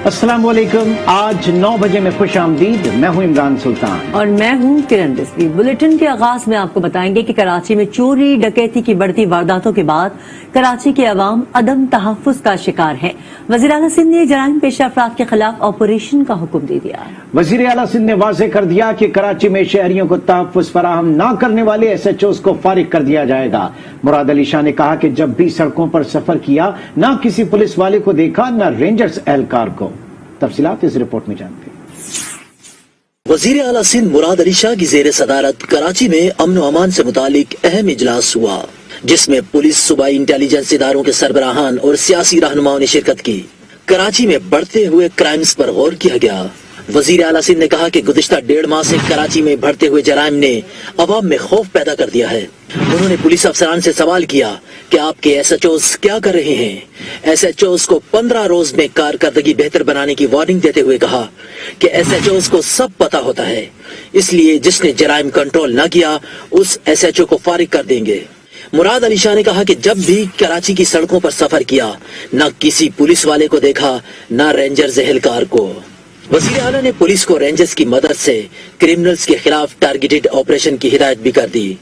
अस्सलाम वालेकुम। आज 9 बजे में खुश आमदीद। मैं हूं इमरान सुल्तान और मैं हूं किरण रिजवी। बुलेटिन के आगाज में आपको बताएंगे कि कराची में चोरी डकैती की बढ़ती वारदातों के बाद कराची के अवाम अदम तहफ्फुज का शिकार है। वज़ीर आला सिंध ने जराइम पेशा अफराद के खिलाफ ऑपरेशन का हुक्म दे दिया। वज़ीर आला सिंध ने वाज़ेह कर दिया कि कराची में शहरियों को तहफ्फुज फराहम न करने वाले SHOs को फारिग कर दिया जाएगा। मुराद अली शाह ने कहा कि जब भी सड़कों पर सफर किया न किसी पुलिस वाले को देखा न रेंजर्स एहलकार को। तफसीलात इस रिपोर्ट में जानते हैं। वज़ीर आला सिंध मुराद अली शाह की ज़ेर सदारत कराची में अमन व अमान से मुतालिक अहम इजलास हुआ, जिसमें पुलिस, सूबाई इंटेलिजेंस इदारों के सरबराहान और सियासी रहनुमाओं ने शिरकत की। कराची में बढ़ते हुए क्राइम्स पर गौर किया गया। वज़ीर आला सिंध ने कहा कि गुज़िश्ता 1.5 माह से कराची में बढ़ते हुए जराइम ने अवाम में खौफ पैदा कर दिया है। उन्होंने पुलिस अफसरान से सवाल किया कि आपके SHOs क्या कर रहे हैं। SHOs को 15 रोज में कारकर्दगी बेहतर बनाने की वार्निंग देते हुए कहा कि SHOs को सब पता होता है, इसलिए जिसने जराइम कंट्रोल न किया उस SHO को फारिग कर देंगे। मुराद अली शाह ने कहा कि जब भी कराची की सड़कों पर सफर किया न किसी पुलिस वाले को देखा न रेंजर्स एहलकार को। वज़ीर आला ने पुलिस को रेंजर्स की मदद से क्रिमिनल्स के खिलाफ टारगेटेड ऑपरेशन की हिदायत भी कर दी।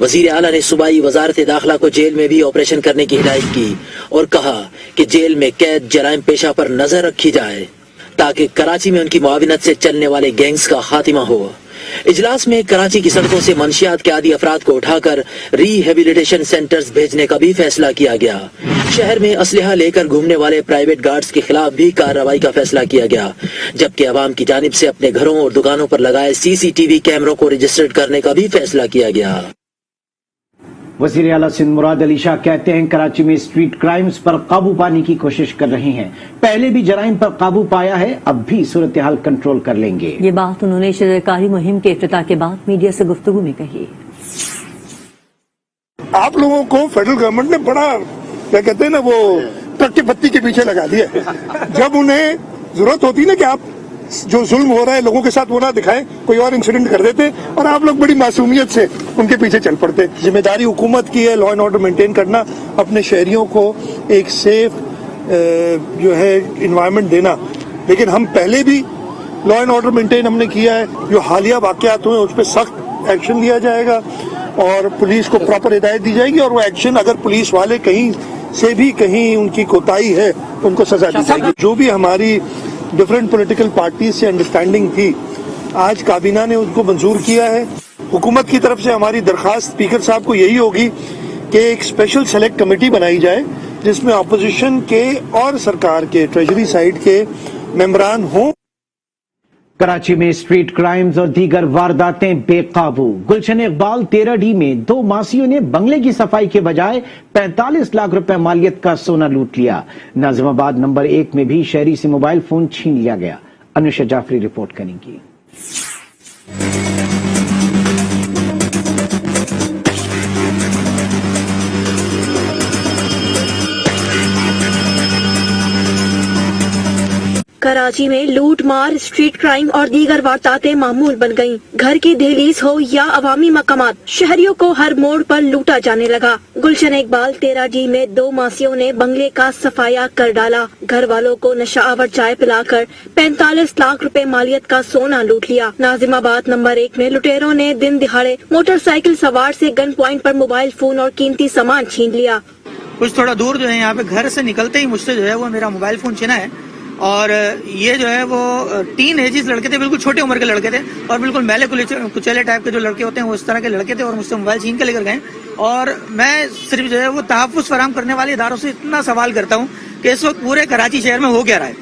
वज़ीर आला ने सूबाई वजारत दाखिला को जेल में भी ऑपरेशन करने की हिदायत की और कहा कि जेल में कैद जराइम पेशा पर नजर रखी जाए ताकि कराची में उनकी मुआविनत से चलने वाले गैंग्स का खात्मा हो। इजलास में कराची की सड़कों से मंशियात के आदी अफराद को उठाकर रिहेबिलिटेशन सेंटर्स भेजने का भी फैसला किया गया। शहर में असलहा लेकर घूमने वाले प्राइवेट गार्ड्स के खिलाफ भी कार्रवाई का फैसला किया गया, जबकि अवाम की जानिब से अपने घरों और दुकानों पर लगाए CCTV कैमरों को रजिस्टर्ड करने का भी फैसला किया गया। वज़ीर आला सिंध मुराद अली शाह कहते हैं कराची में स्ट्रीट क्राइम्स पर काबू पाने की कोशिश कर रहे हैं। पहले भी जराइम पर काबू पाया है, अब भी सूरत हाल कंट्रोल कर लेंगे। ये बात उन्होंने शजरकारी मुहिम के इफ्तिताह के बाद मीडिया से गुफ्तगू में कही। आप लोगों को फेडरल गवर्नमेंट ने बड़ा क्या कहते हैं ना, वो ट्रक की पत्ती के पीछे लगा दिया। जब उन्हें जरूरत होती ना कि आप जो जुल्म हो रहा है लोगों के साथ वो ना दिखाएं, कोई और इंसिडेंट कर देते और आप लोग बड़ी मासूमियत से उनके पीछे चल पड़ते। जिम्मेदारी हुकूमत की है लॉ एंड ऑर्डर मेंटेन करना, अपने शहरियों को एक सेफ जो है इन्वायरमेंट देना। लेकिन हम पहले भी लॉ एंड ऑर्डर मेंटेन हमने किया है। जो हालिया वाकयात हुए उस पर सख्त एक्शन लिया जाएगा और पुलिस को प्रॉपर हिदायत दी जाएगी और वो एक्शन अगर पुलिस वाले कहीं से भी कहीं उनकी कोताही है उनको सजा दी जाएगी। जो भी हमारी डिफरेंट पॉलिटिकल पार्टी से अंडरस्टैंडिंग थी, आज काबीना ने उसको मंजूर किया है। हुकूमत की तरफ से हमारी दरखास्त स्पीकर साहब को यही होगी कि एक स्पेशल सेलेक्ट कमेटी बनाई जाए जिसमें अपोजिशन के और सरकार के ट्रेजरी साइड के मेंबरान हों। कराची में स्ट्रीट क्राइम्स और दीगर वारदातें बेकाबू। गुलशन इकबाल 13D में 2 मासियों ने बंगले की सफाई के बजाय 45 लाख रुपए मालियत का सोना लूट लिया। नाजिमाबाद नंबर 1 में भी शहरी से मोबाइल फोन छीन लिया गया। अनुषा जाफरी रिपोर्ट करेंगी। कराची में लूट मार, स्ट्रीट क्राइम और दीगर वारदातें मामूल बन गईं। घर की दहलीज हो या अवामी मकामात, शहरियों को हर मोड़ पर लूटा जाने लगा। गुलशन इकबाल 13D में 2 मासियों ने बंगले का सफाया कर डाला। घर वालों को नशावर चाय पिलाकर 45 लाख रुपए मालियत का सोना लूट लिया। नाजिमाबाद नंबर 1 में लुटेरों ने दिन दिहाड़े मोटरसाइकिल सवार से गन पॉइंट पर मोबाइल फोन और कीमती सामान छीन लिया। कुछ थोड़ा दूर जो है यहाँ पे घर से निकलते ही मुझसे जो है वो मेरा मोबाइल फोन छीना है और ये जो है वो 3 एजिस लड़के थे, बिल्कुल छोटे उम्र के लड़के थे और बिल्कुल मैले कुचैले टाइप के जो लड़के होते हैं वो इस तरह के लड़के थे और मुझसे मोबाइल छीन के लेकर गए। और मैं सिर्फ जो है वो तहफ्फुज फराहम करने वाले इदारों से इतना सवाल करता हूँ कि इस वक्त पूरे कराची शहर में हो क्या रहा है।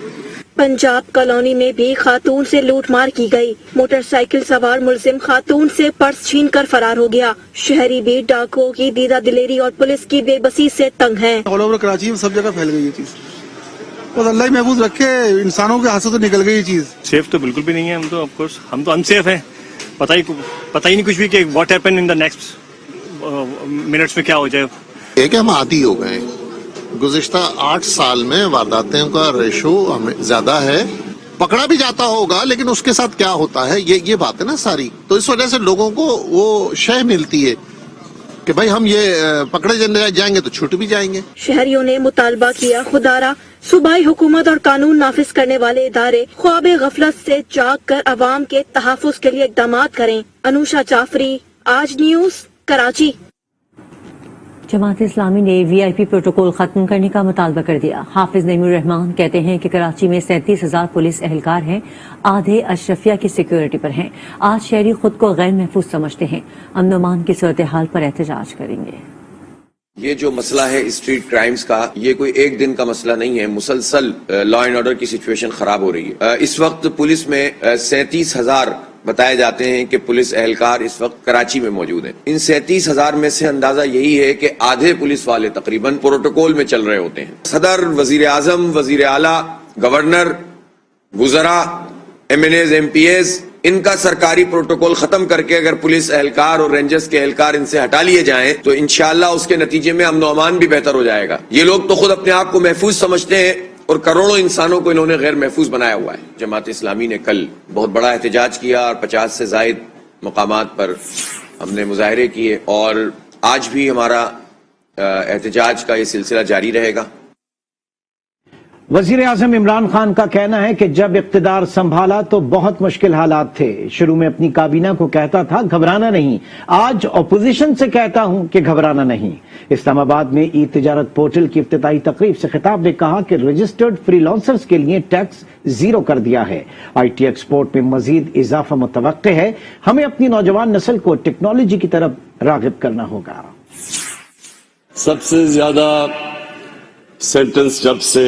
पंजाब कॉलोनी में भी खातून से लूटमार की गई। मोटरसाइकिल सवार मुलजिम खातून से पर्स छीन कर फरार हो गया। शहरी भी डाकुओं की दीदा दिलेरी और पुलिस की बेबसी से तंग हैं। ऑल ओवर कराची में सब जगह फैल गई ये चीज। बस अल्लाह ही महफूज रखे, इंसानों के हाथों से निकल गई ये चीज। सेफ तो बिल्कुल भी नहीं है। हम तो ऑफ कोर्स हम तो अनसेफ हैं। पता ही नहीं कुछ भी कि what happen in the next minutes में क्या हो जाए। एक हम आदी हो गए। गुज़िश्ता 8 साल में वारदातों का रेशो ज्यादा है। पकड़ा भी जाता होगा लेकिन उसके साथ क्या होता है ये बात है ना सारी। तो इस वजह से लोगों को वो शय मिलती है कि भाई हम ये पकड़े जाएंगे तो छूट भी जाएंगे। शहरियों ने मुतालबा किया खुदारा सूबाई हुकूमत और कानून नाफिज करने वाले इदारे ख्वाब गफलत से जाग कर अवाम के तहफ़्फ़ुज़ के लिए इक़दामात करें। अनुषा जाफरी, आज न्यूज़, कराची। जमात इस्लामी ने VIP प्रोटोकॉल खत्म करने का मुतालबा कर दिया। हाफिज नईमुर रहमान कहते हैं कि कराची में 37,000 पुलिस एहलकार हैं, आधे अशरफिया की सिक्योरिटी पर हैं। आज शहरी खुद को गैर महफूज समझते हैं, अमन अमान की सूरत हाल पर एहतजाज करेंगे। ये जो मसला है स्ट्रीट क्राइम्स का, ये कोई एक दिन का मसला नहीं है, मुसलसल लॉ एंड ऑर्डर की सिचुएशन खराब हो रही है। इस वक्त पुलिस में 37,000 बताए जाते हैं कि पुलिस एहलकार इस वक्त कराची में मौजूद हैं। इन 37,000 में से अंदाजा यही है कि आधे पुलिस वाले तकरीबन प्रोटोकॉल में चल रहे होते हैं। सदर, वजीर आजम, वजीर आला, गवर्नर, वुज़रा, MNAs, MPAs, इनका सरकारी प्रोटोकॉल खत्म करके अगर पुलिस एहलकार और रेंजर्स के एहलकार इनसे हटा लिए जाएं तो इंशाअल्लाह उसके नतीजे में अमन अमान भी बेहतर हो जाएगा। ये लोग तो खुद अपने आप को महफूज समझते हैं और करोड़ों इंसानों को इन्होंने गैर महफूज बनाया हुआ है। जमात इस्लामी ने कल बहुत बड़ा एहतजाज किया और 50 से ज़ायद मकामात पर हमने मुजाहरे किए और आज भी हमारा एहतजाज का ये सिलसिला जारी रहेगा। वजीर आजम इमरान खान का कहना है कि जब इख्तिदार संभाला तो बहुत मुश्किल हालात थे। शुरू में अपनी काबीना को कहता था घबराना नहीं, आज अपोजिशन से कहता हूं कि घबराना नहीं। इस्लामाबाद में ई तिजारत पोर्टल की इफ्तिताही तकरीब से खिताब में कहा कि रजिस्टर्ड फ्रीलांसर्स के लिए टैक्स 0 कर दिया है। IT एक्सपोर्ट में मजीद इजाफा मुतवक्के है। हमें अपनी नौजवान नस्ल को टेक्नोलॉजी की तरफ रागिब करना होगा। सबसे ज्यादा सेंटेंस जब से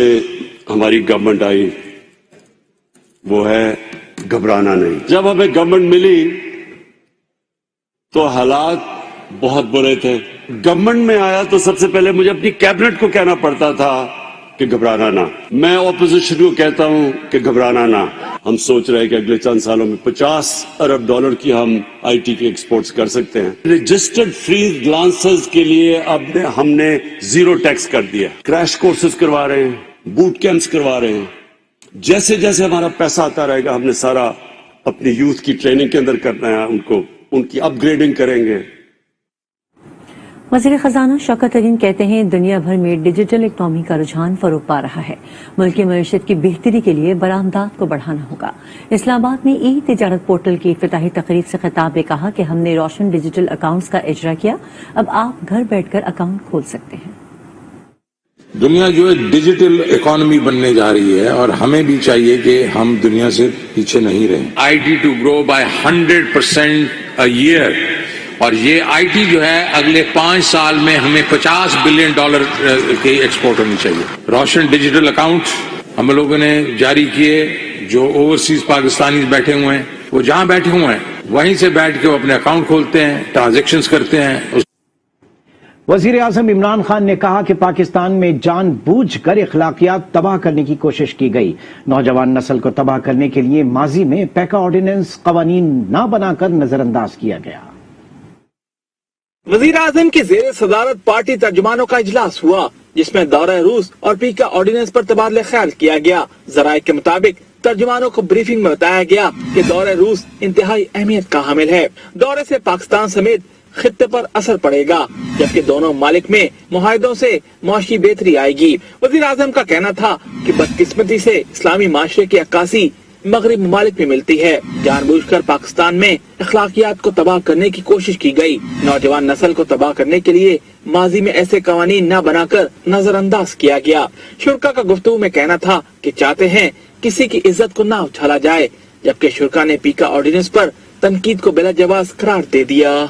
हमारी गवर्नमेंट आई वो है घबराना नहीं। जब हमें गवर्नमेंट मिली तो हालात बहुत बुरे थे। गवर्नमेंट में आया तो सबसे पहले मुझे अपनी कैबिनेट को कहना पड़ता था कि घबराना ना। मैं ऑपोजिशन को कहता हूं कि घबराना ना। हम सोच रहे हैं कि अगले चंद सालों में $50 अरब की हम IT के एक्सपोर्ट्स कर सकते हैं। रजिस्टर्ड फ्रीलांसर्स के लिए अब हमने 0 टैक्स कर दिया। क्रैश कोर्सेज करवा रहे हैं, बूट कैंप्स करवा रहे हैं। जैसे जैसे हमारा पैसा आता रहेगा हमने सारा अपनी यूथ की ट्रेनिंग के अंदर करना है, उनकी अपग्रेडिंग करेंगे। वज़ीर खजाना शौकत तरीन कहते हैं दुनिया भर में डिजिटल इकनॉमी का रुझान फरोग पा रहा है। मुल्क की मईशत की बेहतरी के लिए बरामदात को बढ़ाना होगा। इस्लामाबाद में ई तिजारत पोर्टल की इफ्तिताही तकरीब से खिताब में कहा कि हमने रोशन डिजिटल अकाउंट्स का इजरा किया, अब आप घर बैठकर अकाउंट खोल सकते हैं। दुनिया जो है डिजिटल इकोनॉमी बनने जा रही है और हमें भी चाहिए कि हम दुनिया से पीछे नहीं रहें। IT to grow by 100% a year, और ये IT जो है अगले 5 साल में हमें $50 बिलियन की एक्सपोर्ट होनी चाहिए। रोशन डिजिटल अकाउंट हम लोगों ने जारी किए। जो ओवरसीज पाकिस्तानी बैठे हुए हैं वो जहां बैठे हुए हैं वहीं से बैठ के वो अपने अकाउंट खोलते हैं, ट्रांजेक्शन्स करते हैं। वजीर आजम इमरान खान ने कहा कि पाकिस्तान में जानबूझकर इखलाकियात तबाह करने की कोशिश की गई। नौजवान नस्ल को तबाह करने के लिए माजी में पैका ऑर्डिनेंस कवानीन न बनाकर नजरअंदाज किया गया। वजीर आजम की जेर सदारत पार्टी तर्जुमानों का इजलास हुआ जिसमें दौरा रूस और पीका ऑर्डिनेंस पर तबादला ख्याल किया गया। जराये के मुताबिक तर्जुमानों को ब्रीफिंग में बताया गया कि दौरा रूस इंतहाई अहमियत का हामिल है। दौरे से पाकिस्तान समेत खित्ते पर असर पड़ेगा, जबकि दोनों मालिक में मुआहिदों से मुआशी बेहतरी आएगी। वजीर आजम का कहना था कि बदकिस्मती से इस्लामी माशरे की अक्कासी मगरब ममालिक में मिलती है। जानबूझकर पाकिस्तान में अखलाकियात को तबाह करने की कोशिश की गई। नौजवान नस्ल को तबाह करने के लिए माजी में ऐसे कवानीन न बनाकर नजरअंदाज किया गया। शुरा का गुफ्तगू में कहना था कि चाहते हैं किसी की इज्जत को ना उछाला जाए, जबकि शुरा ने पीका ऑर्डिनेंस पर तनकीद को बिला जवाज करार दे दिया।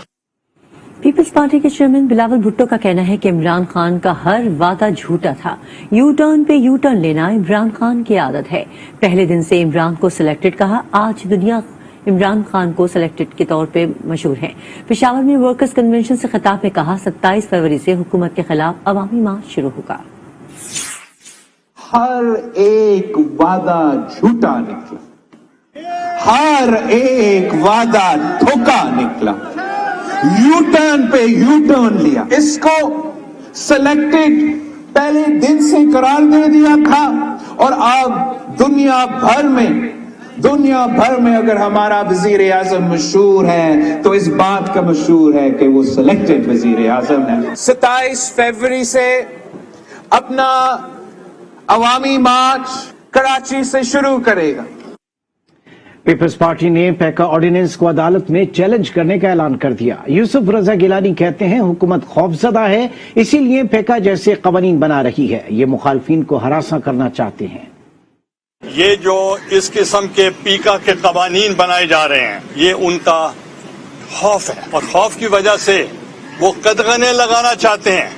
पीपल्स पार्टी के चेयरमैन बिलावल भुट्टो का कहना है कि इमरान खान का हर वादा झूठा था। यू टर्न पे यू टर्न लेना इमरान खान की आदत है। पहले दिन से इमरान को सिलेक्टेड कहा, आज दुनिया इमरान खान को सिलेक्टेड के तौर पे मशहूर है। पेशावर में वर्कर्स कन्वेंशन से खिताब में कहा 27 फरवरी से हुकूमत के खिलाफ अवामी मार्च शुरू होगा। हर एक वादा झूठा निकला, हर एक वादा धोखा निकला। यू टर्न पे यू टर्न लिया, इसको सिलेक्टेड पहले दिन से करार दे दिया था और अब दुनिया भर में अगर हमारा वजीर आजम मशहूर है तो इस बात का मशहूर है कि वो सिलेक्टेड वजीर आजम है। 27 फरवरी से अपना अवामी मार्च कराची से शुरू करेगा। पीपल्स पार्टी ने पैका ऑर्डिनेंस को अदालत में चैलेंज करने का ऐलान कर दिया। यूसुफ रजा गिलानी कहते हैं हुकूमत खौफजदा है, इसीलिए पैका जैसे कवानीन बना रही है। ये मुखालफिन को हरासा करना चाहते हैं। ये जो इस किस्म के पीका के कवानीन बनाए जा रहे हैं, ये उनका खौफ है और खौफ की वजह से वो कदगने लगाना चाहते हैं।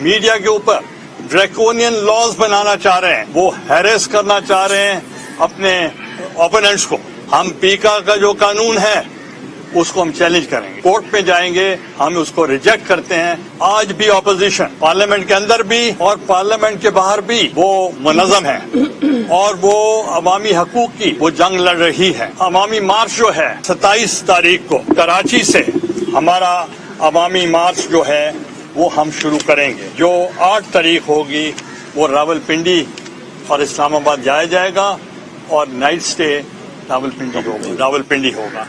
मीडिया के ऊपर ड्रैकोनियन लॉज बनाना चाह रहे हैं, वो हैरेस करना चाह रहे हैं अपने ओपोनेंट्स को। हम पीका का जो कानून है उसको हम चैलेंज करेंगे, कोर्ट में जाएंगे, हम उसको रिजेक्ट करते हैं। आज भी ऑपोजिशन पार्लियामेंट के अंदर भी और पार्लियामेंट के बाहर भी वो मुनज़्ज़म है और वो अवामी हकूक की वो जंग लड़ रही है। अवामी मार्च जो है 27 तारीख को कराची से हमारा अवामी मार्च जो है वो हम शुरू करेंगे। जो 8 तारीख होगी वो रावलपिंडी और इस्लामाबाद जाया जाएगा और नाइट स्टे रावलपिंडी होगा।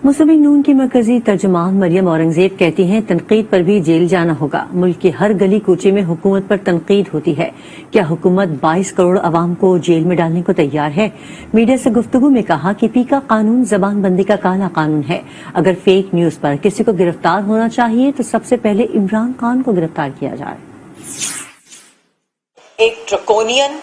मुस्लिम नून की मरकजी तर्जुमान मरियम औरंगजेब कहती हैं तनकीद पर भी जेल जाना होगा। मुल्क के हर गली कूचे में हुकूमत पर तनकीद होती है। क्या हुकूमत 22 करोड़ अवाम को जेल में डालने को तैयार है? मीडिया से गुफ्तगू में कहा कि पीका कानून जबान बंदी का काला कानून है। अगर फेक न्यूज पर किसी को गिरफ्तार होना चाहिए तो सबसे पहले इमरान खान को गिरफ्तार किया जाए। एक ड्रकोनियन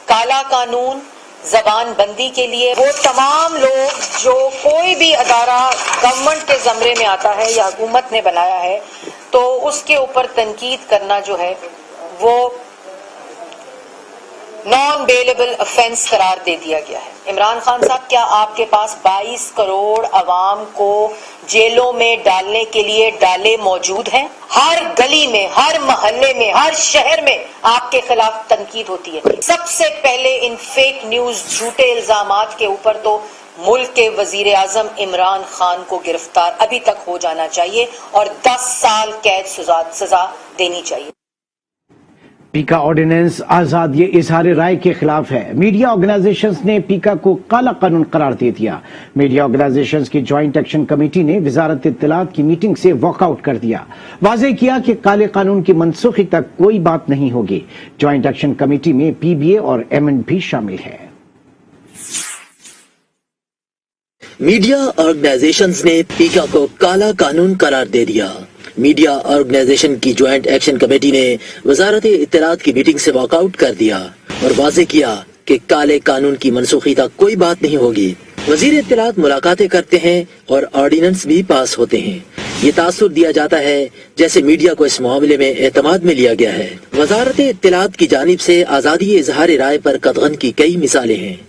काला कानून जबान बंदी के लिए वो तमाम लोग जो कोई भी अदारा गवर्नमेंट के जमरे में आता है या हुकूमत ने बनाया है तो उसके ऊपर तनकीद करना जो है वो नॉन बेलेबल ऑफेंस करार दे दिया गया है। इमरान खान साहब, क्या आपके पास 22 करोड़ अवाम को जेलों में डालने के लिए डाले मौजूद हैं? हर गली में, हर मोहल्ले में, हर शहर में आपके खिलाफ तनकीद होती है। सबसे पहले इन फेक न्यूज, झूठे इल्जामात के ऊपर तो मुल्क के वजीर आजम इमरान खान को गिरफ्तार अभी तक हो जाना चाहिए और 10 साल कैद सजा देनी चाहिए। पीका ऑर्डिनेंस आजाद ये इजहार राय के खिलाफ है। मीडिया ऑर्गेनाइजेशंस ने पीका को काला कानून करार दे दिया। मीडिया ऑर्गेनाइजेशंस की ज्वाइंट एक्शन कमेटी ने वजारत इत्तलात की मीटिंग से वॉकआउट कर दिया। वाज़ेह किया कि काले कानून की मनसूखी तक कोई बात नहीं होगी। ज्वाइंट एक्शन कमेटी में पीबीए और एमएन भी शामिल है। मीडिया ऑर्गेनाइजेशंस ने पीका को काला कानून करार दे दिया। मीडिया ऑर्गेनाइजेशन की ज्वाइंट एक्शन कमेटी ने वजारत इत्तलात की मीटिंग से वॉकआउट कर दिया और वाज़ेह किया कि काले कानून की मनसूखी तक कोई बात नहीं होगी। वजीर इत्तलात मुलाकातें करते हैं और ऑर्डिनेंस भी पास होते हैं। ये तासुर दिया जाता है जैसे मीडिया को इस मामले में एतमाद में लिया गया है। वजारत इत्तलात की जानिब से आजादी इजहार राय पर कदगन की कई मिसालें हैं।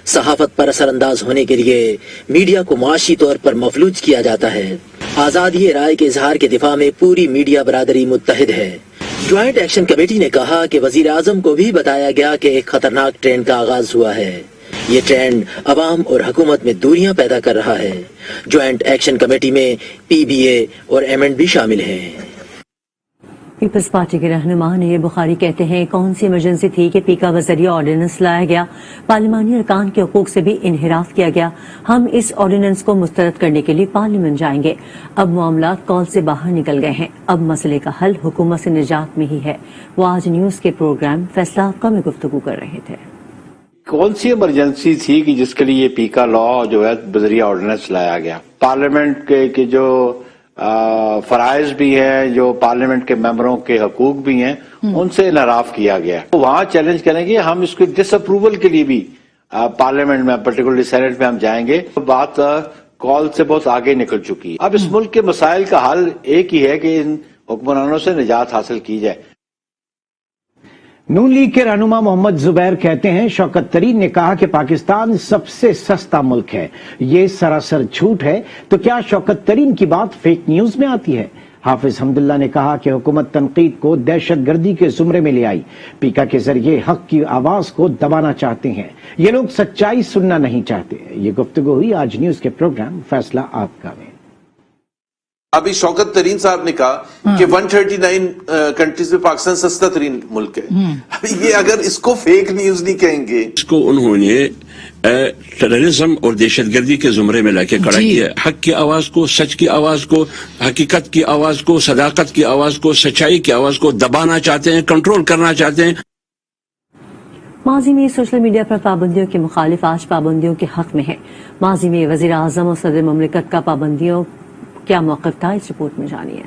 सहाफत पर असरअंदाज होने के लिए मीडिया को माशी तौर पर मफलूज किया जाता है। आजादी राय के इजहार के दिफा में पूरी मीडिया बरादरी मुत्तहिद है। ज्वाइंट एक्शन कमेटी ने कहा कि वजीर आजम को भी बताया गया कि एक खतरनाक ट्रेंड का आगाज हुआ है। ये ट्रेंड अवाम और हुकूमत में दूरियां पैदा कर रहा है। ज्वाइंट एक्शन कमेटी में पीबीए और एमएन भी शामिल हैं। पीपल्स पार्टी के रहनुमा नईर बुखारी कहते हैं कौन सी इमरजेंसी थी कि पीका वज़रिया ऑर्डिनेंस लाया गया। पार्लिमानी अरकान के हकूक से भी इन्हिराफ किया गया। हम इस ऑर्डिनेंस को मुस्तरद करने के लिए पार्लियामेंट जाएंगे। अब मामलात कॉल से बाहर निकल गए हैं। अब मसले का हल हुकूमत से निजात में ही है। वो आज न्यूज के प्रोग्राम फैसला आपका में गुफ्तगू कर रहे थे। कौन सी इमरजेंसी थी कि जिसके लिए पीका लॉ जो है वज़रिया ऑर्डिनेंस लाया गया? पार्लियामेंट के जो फराइज भी है, जो पार्लियामेंट के मेंबरों के हकूक भी हैं, उनसे इनहराफ किया गया। तो वहां चैलेंज करेंगे। हम इसके डिसअप्रूवल के लिए भी पार्लियामेंट में, पर्टिकुलरली सेनेट में हम जाएंगे। तो बात कॉल से बहुत आगे निकल चुकी है। अब इस मुल्क के मसाइल का हल एक ही है कि इन हुक्मरानों से निजात हासिल की जाए। नून लीग के रहनुमा मोहम्मद जुबैर कहते हैं शौकत तरीन ने कहा कि पाकिस्तान सबसे सस्ता मुल्क है। ये सरासर झूठ है। तो क्या शौकत तरीन की बात फेक न्यूज में आती है? हाफिज हमदुल्ला ने कहा कि हुकूमत तनकीद को दहशतगर्दी के जुमरे में ले आई। पीका के जरिए हक की आवाज को दबाना चाहते हैं। ये लोग सच्चाई सुनना नहीं चाहते। ये गुफ्तगू हुई आज न्यूज के प्रोग्राम फैसला आपका में। अभी शौकत तरीन साहब ने कहा कि 139 कंट्रीज में पाकिस्तान सस्ता तरीन मुल्क है। अभी ये अगर इसको फेक न्यूज नहीं कहेंगे, इसको उन्होंने टेररिज्म और दहशतगर्दी के जुमरे में लाके खड़ा किया। हक की आवाज को, सच की आवाज को, हकीकत की आवाज को, सदाकत की आवाज को, सच्चाई की आवाज को दबाना चाहते हैं, कंट्रोल करना चाहते हैं। माजी में सोशल मीडिया पर पाबंदियों के मुखालिफ आज पाबंदियों के हक में है। माजी में वजीर आजम और सदर मुमलिकत का पाबंदियों क्या मौक़िफ़ था, इस रिपोर्ट में जानिए।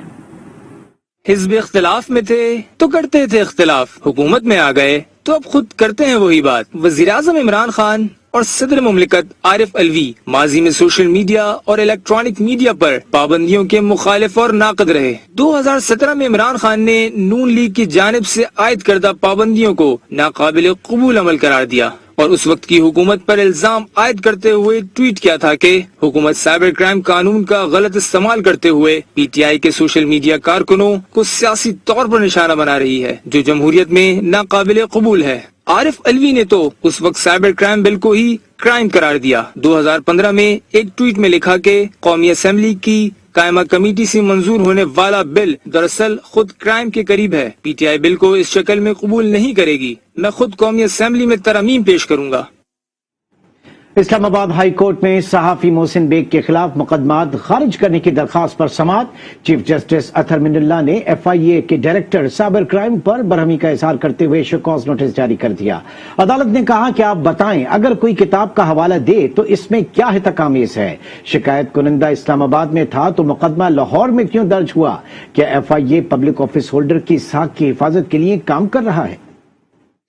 हिज़्ब इख्तिलाफ में थे तो करते थे इख्तिलाफ, हुकूमत में आ गए तो अब खुद करते हैं वही बात। वजीर आजम इमरान खान और सदर मुमलिकत आरिफ अलवी माजी में सोशल मीडिया और इलेक्ट्रॉनिक मीडिया पर पाबंदियों के मुखालिफ और नाक़द रहे। 2017 में इमरान खान ने नून लीग की जानिब से आयद करदा पाबंदियों को नाकाबिल कबूल अमल करार दिया और उस वक्त की हुकूमत पर इल्जाम आयद करते हुए ट्वीट किया था कि हुकूमत साइबर क्राइम कानून का गलत इस्तेमाल करते हुए PTI के सोशल मीडिया कारकुनों को सियासी तौर पर निशाना बना रही है, जो जमहूरियत में नाकाबिल कबूल है। आरिफ अलवी ने तो उस वक्त साइबर क्राइम बिल को ही क्राइम करार दिया। 2015 में एक ट्वीट में लिखा कि कौमी असेंबली की कायमा कमेटी से मंजूर होने वाला बिल दरअसल खुद क्राइम के करीब है। PTI बिल को इस शक्ल में कबूल नहीं करेगी। मैं खुद कौमी असेंबली में तरमीम पेश करूंगा। इस्लामाबाद हाई कोर्ट में सहाफी मोहसिन बेग के खिलाफ मुकदमात खारिज करने की दरखास्त पर समाअत। चीफ जस्टिस अतहर मिनुल्लाह ने FIA के डायरेक्टर साइबर क्राइम पर बरहमी का इजहार करते हुए शो कॉज नोटिस जारी कर दिया। अदालत ने कहा कि आप बताएं, अगर कोई किताब का हवाला दे तो इसमें क्या हितकामीज है। शिकायत कुनिंदा इस्लामाबाद में था तो मुकदमा लाहौर में क्यों दर्ज हुआ? क्या FIA पब्लिक ऑफिस होल्डर की साख की हिफाजत के लिए काम कर रहा है?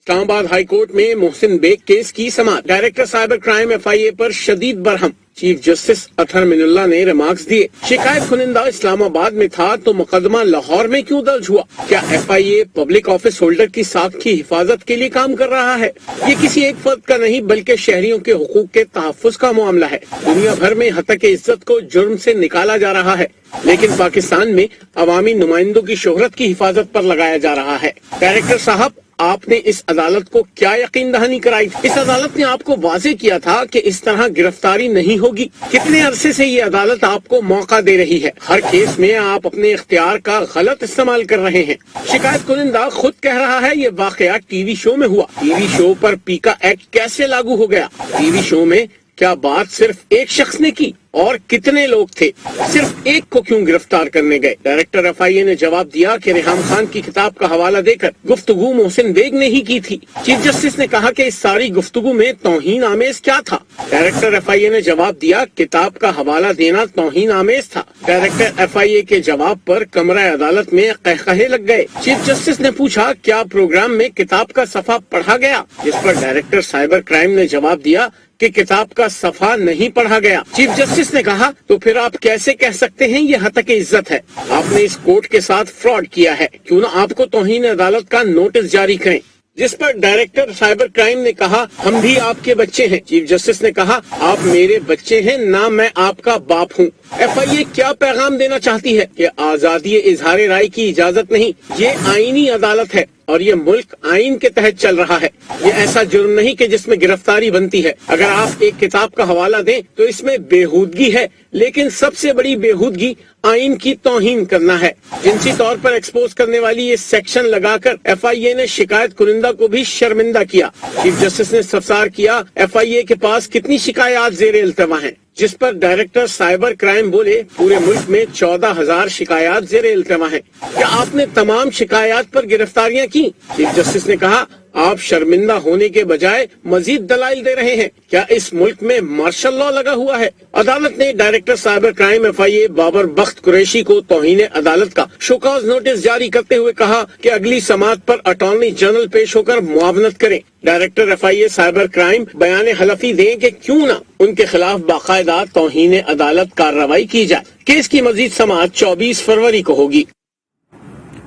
इस्लामाबाद हाई कोर्ट में मोहसिन बेग केस की समाअत। डायरेक्टर साइबर क्राइम FIA पर शदीद बरहम। चीफ जस्टिस अतहर मिनुल्लाह ने रिमार्क्स दिए। शिकायत कुनिंदा इस्लामाबाद में था तो मुकदमा लाहौर में क्यों दर्ज हुआ? क्या FIA पब्लिक ऑफिस होल्डर की साख की हिफाजत के लिए काम कर रहा है? ये किसी एक फर्द का नहीं बल्कि शहरियों के हुकूक के तहफ्फुज का मामला है। दुनिया भर में हतक इज्जत को जुर्म से निकाला जा रहा है, लेकिन पाकिस्तान में अवामी नुमाइंदों की शोहरत की हिफाजत पर लगाया जा रहा है। डायरेक्टर साहब, आपने इस अदालत को क्या यकीन दहानी कराई? इस अदालत ने आपको वाजे किया था कि इस तरह गिरफ्तारी नहीं होगी। कितने अरसे से ये अदालत आपको मौका दे रही है? हर केस में आप अपने इख्तियार का गलत इस्तेमाल कर रहे हैं। शिकायत कुनिंदा खुद कह रहा है ये वाकया टीवी शो में हुआ। टीवी शो पर पीका एक्ट कैसे लागू हो गया? टीवी शो में क्या बात सिर्फ एक शख्स ने की और कितने लोग थे? सिर्फ एक को क्यों गिरफ्तार करने गए? डायरेक्टर FIA ने जवाब दिया कि रेहाम खान की किताब का हवाला देकर गुफ्तगू मोहसिन बेग ने ही की थी। चीफ जस्टिस ने कहा कि इस सारी गुफ्तगू में तौहीन आमेज क्या था? डायरेक्टर FIA ने जवाब दिया, किताब का हवाला देना तौहीन आमेज था। डायरेक्टर FIA के जवाब पर कमरा अदालत में कहकहे लग गए। चीफ जस्टिस ने पूछा, क्या प्रोग्राम में किताब का सफा पढ़ा गया? जिस पर डायरेक्टर साइबर क्राइम ने जवाब दिया कि किताब का सफा नहीं पढ़ा गया। चीफ जस्टिस ने कहा, तो फिर आप कैसे कह सकते हैं ये हतक इज्जत है? आपने इस कोर्ट के साथ फ्रॉड किया है, क्यों ना आपको तौहीन अदालत का नोटिस जारी करें। जिस पर डायरेक्टर साइबर क्राइम ने कहा, हम भी आपके बच्चे हैं। चीफ जस्टिस ने कहा, आप मेरे बच्चे हैं ना मैं आपका बाप हूँ। FIA क्या पैगाम देना चाहती है कि आजादी इजहार राय की इजाजत नहीं, ये आईनी अदालत है और ये मुल्क आइन के तहत चल रहा है। ये ऐसा जुर्म नहीं कि जिसमें गिरफ्तारी बनती है। अगर आप एक किताब का हवाला दें तो इसमें बेहूदगी है, लेकिन सबसे बड़ी बेहूदगी आइन की तौहीन करना है। जिनसी तौर पर एक्सपोज करने वाली ये सेक्शन लगाकर FIA ने शिकायत कुनिंदा को भी शर्मिंदा किया। चीफ जस्टिस ने इस्तफसार किया, FIA के पास कितनी शिकायत जेर इल्तवा हैं? जिस पर डायरेक्टर साइबर क्राइम बोले, पूरे मुल्क में 14,000 शिकायत जेर इल्तवा हैं। क्या आपने तमाम शिकायत पर गिरफ्तारियां की? चीफ जस्टिस ने कहा, आप शर्मिंदा होने के बजाय मजीद दलाइल दे रहे हैं। क्या इस मुल्क में मार्शल लॉ लगा हुआ है? अदालत ने director cyber crime FIA Babar Bakht Qureshi को तौहीन अदालत का शोकॉज नोटिस जारी करते हुए कहा कि अगली समाअत पर अटॉर्नी जनरल पेश होकर मुआवनत करें। डायरेक्टर FIA साइबर क्राइम बयान हलफी दें कि क्यों न उनके खिलाफ बाकायदा तौहीन अदालत कार्रवाई की जाए। केस की मजीद समाअत 24 फरवरी को होगी।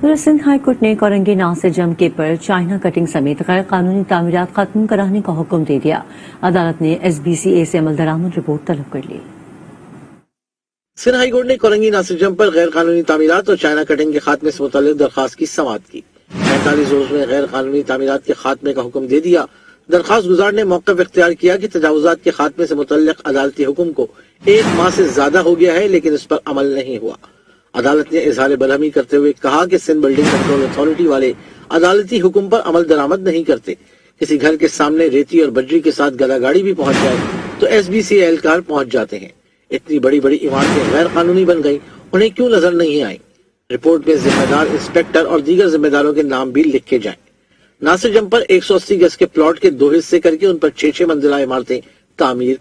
सिंध हाई कोर्ट ने कोरंगी नासिर जमके पर चाइना कटिंग समेत गैर कानूनी तामीरात खत्म कराने का हुक्म दे दिया। अदालत ने SBCA से अमल दरामद रिपोर्ट तलब कर ली। सिंध हाई कोर्ट ने कोरंगी नासिर जम पर गैर कानूनी तामीरात और चाइना कटिंग के खात्मे से मुतल्लिक दरखास्त की समाअत की। 45 रोज में गैर कानूनी तामीरात के खात्मे का हुक्म दे दिया। दरखास्त गुजार ने मौक़िफ़ इख्तियार किया कि तजावुज़ात के खात्मे से मुतल्लिक अदालती हुक्म को 1 माह से ज्यादा हो गया है, लेकिन इस पर अमल नहीं हुआ। अदालत ने इजहार बरहमी करते हुए कहा कि सिंध बिल्डिंग कंट्रोल अथॉरिटी वाले अदालती हुक्म पर अमल दरामद नहीं करते। किसी घर के सामने रेती और बजरी के साथ गदागाड़ी भी पहुंच जाए तो SBCA एहलकार पहुंच जाते हैं। इतनी बड़ी बड़ी इमारतें गैर कानूनी बन गई, उन्हें क्यों नजर नहीं आई? रिपोर्ट में जिम्मेदार इंस्पेक्टर और दीगर जिम्मेदारों के नाम भी लिखे जाएं। नासिर जंग पर 180 गज के प्लॉट के 2 हिस्से करके उन पर 6-6 मंजिला इमारतें तामीर